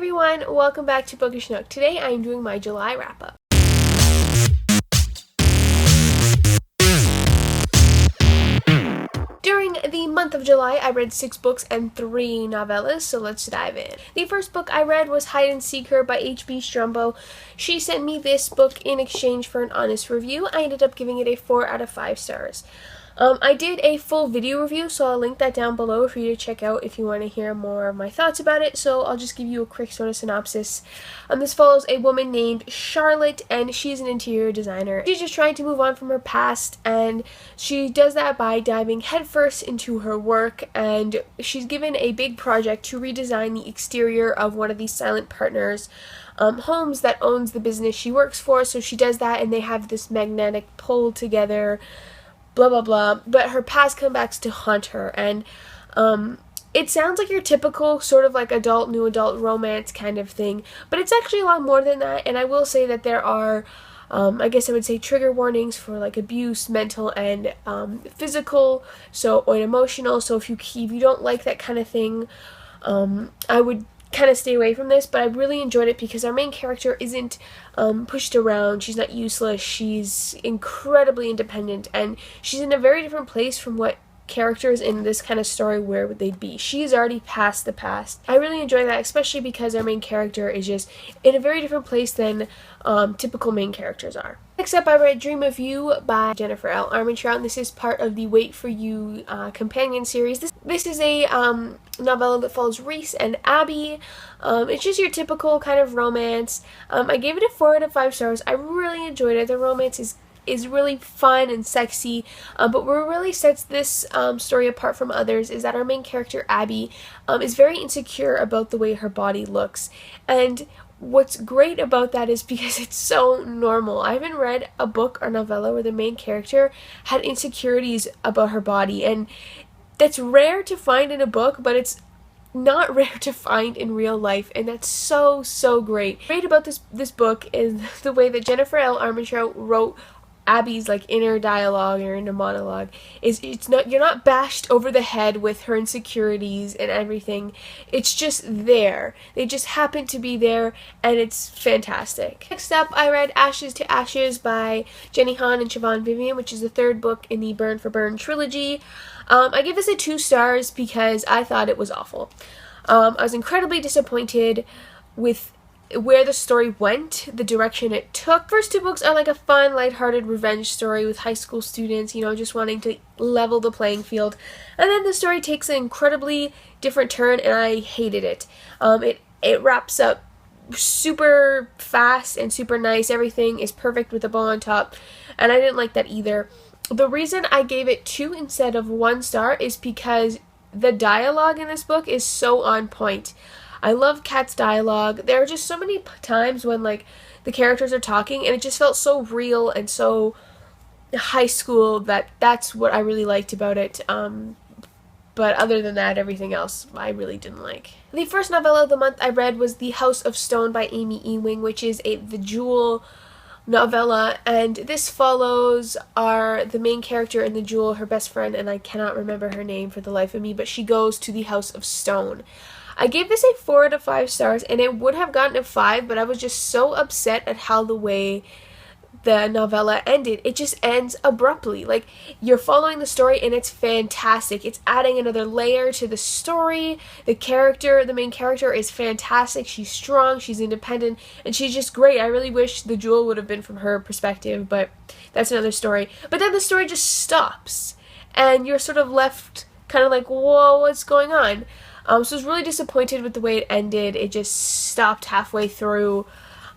everyone, welcome back to Bookish Nook. Today I am doing my July wrap-up. During the month of July, I read 6 books and 3 novellas, so let's dive in. The first book I read was Hide and Seek Her by H.B. Strumbo. She sent me this book in exchange for an honest review. I ended up giving it a 4 out of 5 stars. I did a full video review, so I'll link that down below for you to check out if you want to hear more of my thoughts about it, so I'll just give you a quick sort of synopsis. This follows a woman named Charlotte, and she's an interior designer. She's just trying to move on from her past, and she does that by diving headfirst into her work, and she's given a big project to redesign the exterior of one of these silent partners' homes that owns the business she works for. So she does that, and they have this magnetic pull together, blah blah blah, but her past comes back to haunt her, and it sounds like your typical sort of like new adult romance kind of thing, but it's actually a lot more than that. And I will say that there are I guess I would say trigger warnings for like abuse, mental and physical, or emotional. So if you don't like that kind of thing, I would kind of stay away from this. But I really enjoyed it because our main character isn't pushed around. She's not useless. She's incredibly independent, and she's in a very different place from what characters in this kind of story where would they'd be. She's already past the past. I really enjoy that, especially because our main character is just in a very different place than typical main characters are. Next up, I read Dream of You by Jennifer L. Armentrout, and this is part of the Wait for You companion series. This is a novella that follows Reese and Abby. It's just your typical kind of romance. I gave it a 4 out of 5 stars. I really enjoyed it. The romance is really fun and sexy, but what really sets this story apart from others is that our main character, Abby, is very insecure about the way her body looks. And what's great about that is because it's so normal. I haven't read a book or novella where the main character had insecurities about her body, and that's rare to find in a book, but it's not rare to find in real life, and that's so great. Great about this book is the way that Jennifer L. Armentrout wrote Abby's like inner dialogue or inner monologue. You're not bashed over the head with her insecurities and everything. It's just there. They just happen to be there, and it's fantastic. Next up, I read Ashes to Ashes by Jenny Han and Siobhan Vivian, which is the 3rd book in the Burn for Burn trilogy. I give this a 2 stars because I thought it was awful. I was incredibly disappointed with where the story went, the direction it took. First 2 books are like a fun, lighthearted revenge story with high school students, just wanting to level the playing field. And then the story takes an incredibly different turn, and I hated it. It wraps up super fast and super nice. Everything is perfect with a bow on top, and I didn't like that either. The reason I gave it 2 instead of 1 star is because the dialogue in this book is so on point. I love Kat's dialogue. There are just so many times when like the characters are talking, and it just felt so real and so high school that's what I really liked about it. But other than that, everything else I really didn't like. The first novella of the month I read was The House of Stone by Amy Ewing, which is the Jewel novella, and this follows the main character in the Jewel, her best friend, and I cannot remember her name for the life of me, but she goes to the House of Stone. I gave this a 4 out of 5 stars, and it would have gotten a 5, but I was just so upset at how the way the novella ended. It just ends abruptly. Like, you're following the story, and it's fantastic. It's adding another layer to the story. The main character is fantastic. She's strong, she's independent, and she's just great. I really wish the Jewel would have been from her perspective, but that's another story. But then the story just stops, and you're sort of left kind of like, whoa, what's going on? So I was really disappointed with the way it ended. It just stopped halfway through.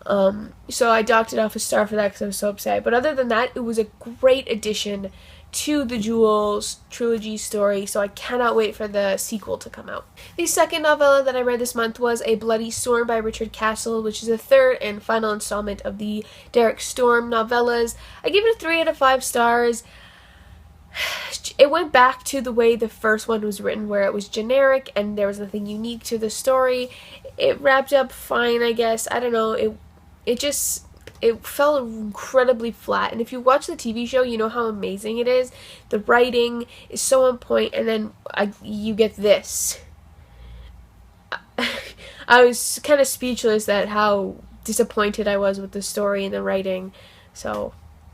So I docked it off a star for that because I was so upset. But other than that, it was a great addition to the Jewel's trilogy story, so I cannot wait for the sequel to come out. The second novella that I read this month was A Bloody Storm by Richard Castle, which is the 3rd and final installment of the Derek Storm novellas. I gave it a 3 out of 5 stars. It went back to the way the first one was written, where it was generic and there was nothing unique to the story. It wrapped up fine, I guess. I don't know. It felt incredibly flat. And if you watch the TV show, you know how amazing it is. The writing is so on point, and then you get this. I was kind of speechless at how disappointed I was with the story and the writing. So,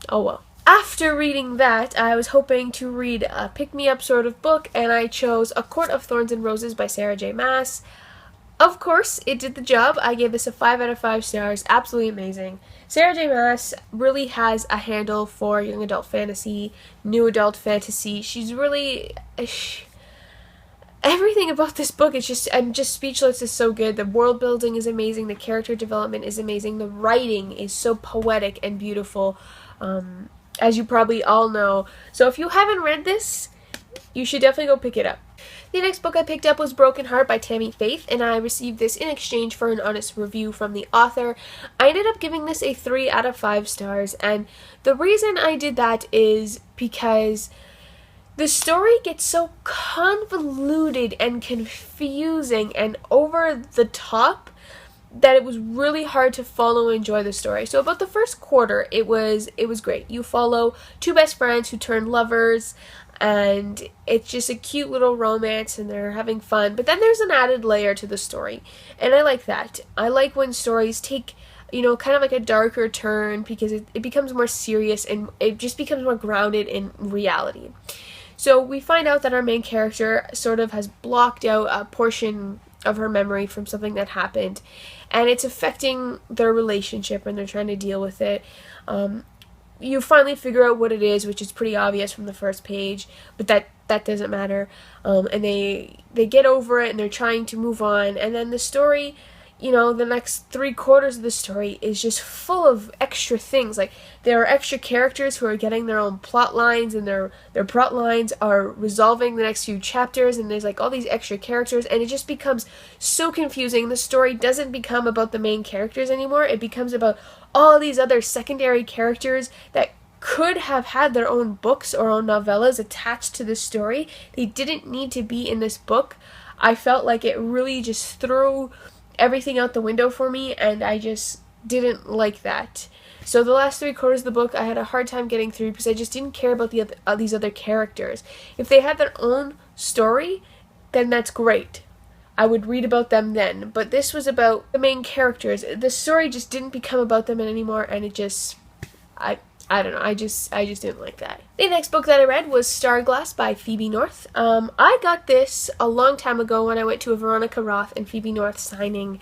oh well. After reading that, I was hoping to read a pick-me-up sort of book, and I chose A Court of Thorns and Roses by Sarah J. Maas. Of course, it did the job. I gave this a 5 out of 5 stars. Absolutely amazing. Sarah J. Maas really has a handle for young adult fantasy, new adult fantasy. She's really... everything about this book is just, I'm just speechless. It's so good. The world building is amazing. The character development is amazing. The writing is so poetic and beautiful, as you probably all know. So if you haven't read this, you should definitely go pick it up. The next book I picked up was Broken Heart by Tammy Faith, and I received this in exchange for an honest review from the author. I ended up giving this a 3 out of 5 stars, and the reason I did that is because the story gets so convoluted and confusing and over the top that it was really hard to follow and enjoy the story. So about the first quarter, it was great. You follow two best friends who turn lovers, and it's just a cute little romance and they're having fun. But then there's an added layer to the story, and I like that. I like when stories take, kind of like a darker turn, because it becomes more serious and it just becomes more grounded in reality. So we find out that our main character sort of has blocked out a portion of her memory from something that happened, and it's affecting their relationship, and they're trying to deal with it. You finally figure out what it is, which is pretty obvious from the first page, but that doesn't matter. And they get over it, and they're trying to move on, and then the story, the next 3/4 of the story is just full of extra things. Like, there are extra characters who are getting their own plot lines, and their plot lines are resolving the next few chapters, and there's like all these extra characters, and it just becomes so confusing. The story doesn't become about the main characters anymore. It becomes about all these other secondary characters that could have had their own books or own novellas attached to this story. They didn't need to be in this book. I felt like it really just threw everything out the window for me, and I just didn't like that. So the last 3/4 of the book I had a hard time getting through because I just didn't care about these other characters. If they had their own story, then that's great. I would read about them then. But this was about the main characters. The story just didn't become about them anymore, and it just... I don't know, I just didn't like that. The next book that I read was Starglass by Phoebe North. I got this a long time ago when I went to a Veronica Roth and Phoebe North signing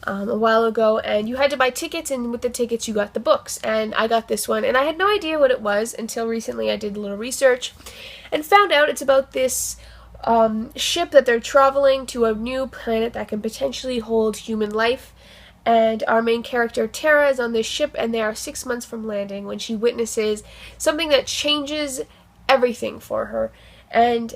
a while ago, and you had to buy tickets, and with the tickets you got the books, and I got this one, and I had no idea what it was until recently. I did a little research and found out it's about this ship that they're traveling to a new planet that can potentially hold human life. And our main character, Tara, is on this ship, and they are 6 months from landing when she witnesses something that changes everything for her. And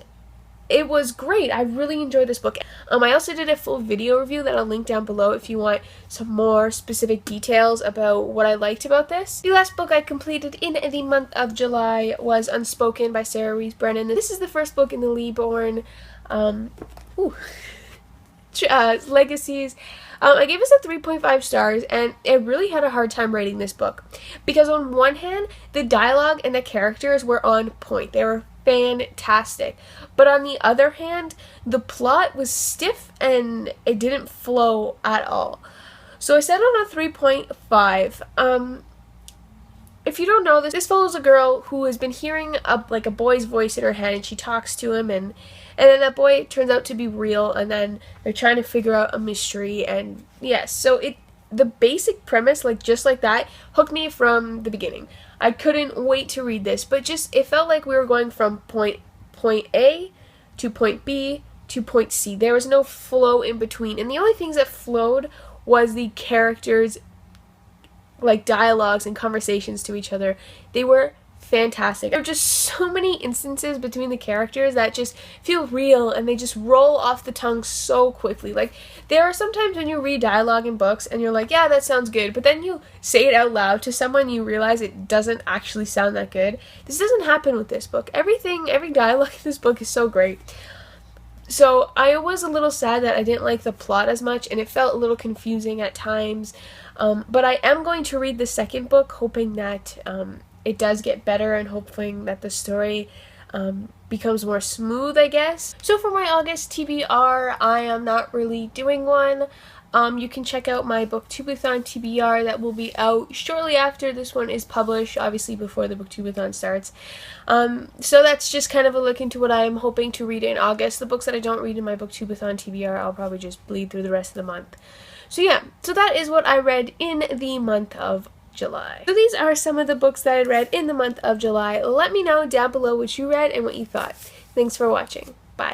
it was great. I really enjoyed this book. I also did a full video review that I'll link down below if you want some more specific details about what I liked about this. The last book I completed in the month of July was Unspoken by Sarah Rees Brennan. This is the first book in the Lee Bourne Legacies. I gave this a 3.5 stars, and I really had a hard time rating this book because on one hand, the dialogue and the characters were on point. They were fantastic. But on the other hand, the plot was stiff and it didn't flow at all. So I set on a 3.5. If you don't know this follows a girl who has been hearing a boy's voice in her head, and she talks to him, and then that boy turns out to be real, and then they're trying to figure out a mystery, and yes, so the basic premise, just like that, hooked me from the beginning. I couldn't wait to read this, but it felt like we were going from point A to point B to point C. There was no flow in between, and the only things that flowed was the characters' dialogues and conversations to each other. They were fantastic. There are just so many instances between the characters that just feel real, and they just roll off the tongue so quickly. There are sometimes when you read dialogue in books and you're like, yeah, that sounds good, but then you say it out loud to someone, you realize it doesn't actually sound that good. This doesn't happen with this book. Every dialogue in this book is so great. So I was a little sad that I didn't like the plot as much, and it felt a little confusing at times. But I am going to read the second book, hoping that it does get better, and hoping that the story becomes more smooth, I guess. So for my August TBR, I am not really doing one. You can check out my booktubeathon TBR that will be out shortly after this one is published, obviously before the booktubeathon starts. So that's just kind of a look into what I am hoping to read in August. The books that I don't read in my booktubeathon TBR, I'll probably just bleed through the rest of the month. So yeah, so that is what I read in the month of July. So these are some of the books that I read in the month of July. Let me know down below what you read and what you thought. Thanks for watching.